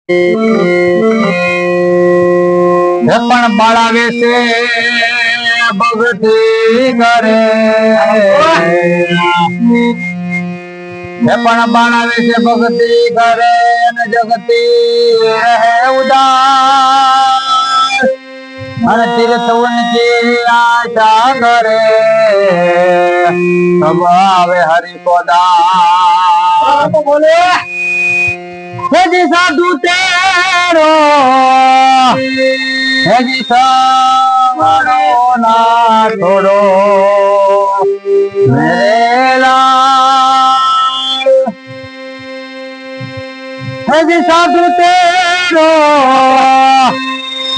પણ બાળાવે છે ભક્તિ કરે પણ બાળાવે છે ભક્તિ કરે અને જગતી રહે ઉદાસ અને તીર્થવન કી આશા કરે સ્વભાવે હરિ પદા બોલે જી સાધુ તેરો જી સાવરો ના છોડો મેરે લાલ જી સાધુ તેરો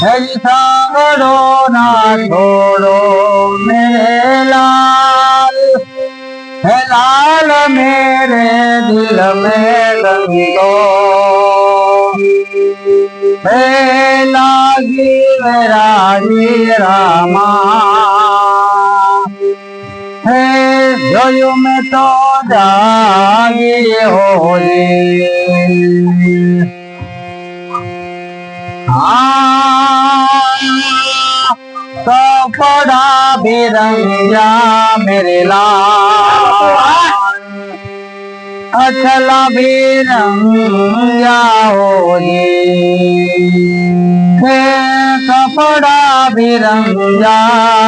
જી સાવરો ના છોડો મેરે लाल है लाल मेरे दिल में रंगो है लागी मेरा रामा है जो मैं तो जागी होली कपड़ा भी रंगा मेरे लाल अचला भी रंगा होली कपड़ा भी रंगा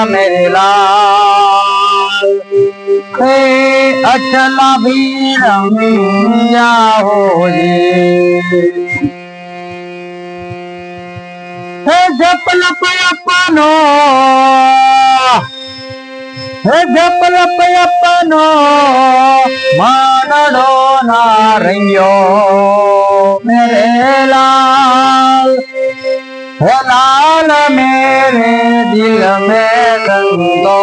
मेरे लाल अचला भी रंगा होली जपल पयपनो जपल पयपनो मानड़ो ना रंगियो मेरे लाल है लाल मेरे दिल में रंगो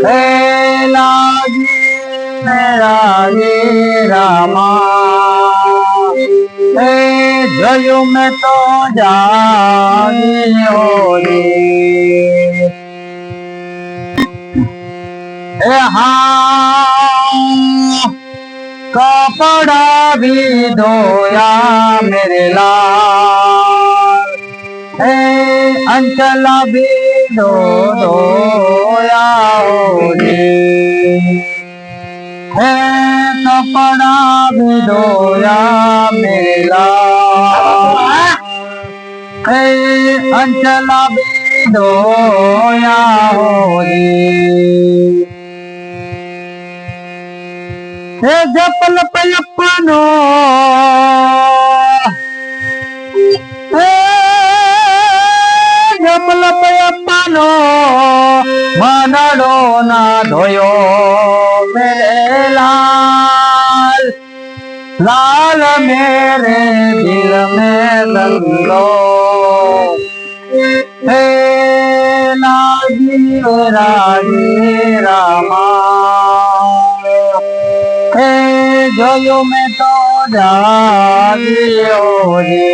है लागी मेरा रामा જોયું મેં તો જાગી હોલી कपड़ा भी धोया मेरे लाल अंचला भी धोया होली कपड़ा भी धोया मेरे लाल अंचला भी धोया होली जपल पयपनो जपल पयपनो मनड़ो ना धोयो मेरे लाल लाल मेरे दिल में रंगो हे लागी रानी रामा જોયું મેં તો જાગી હોલી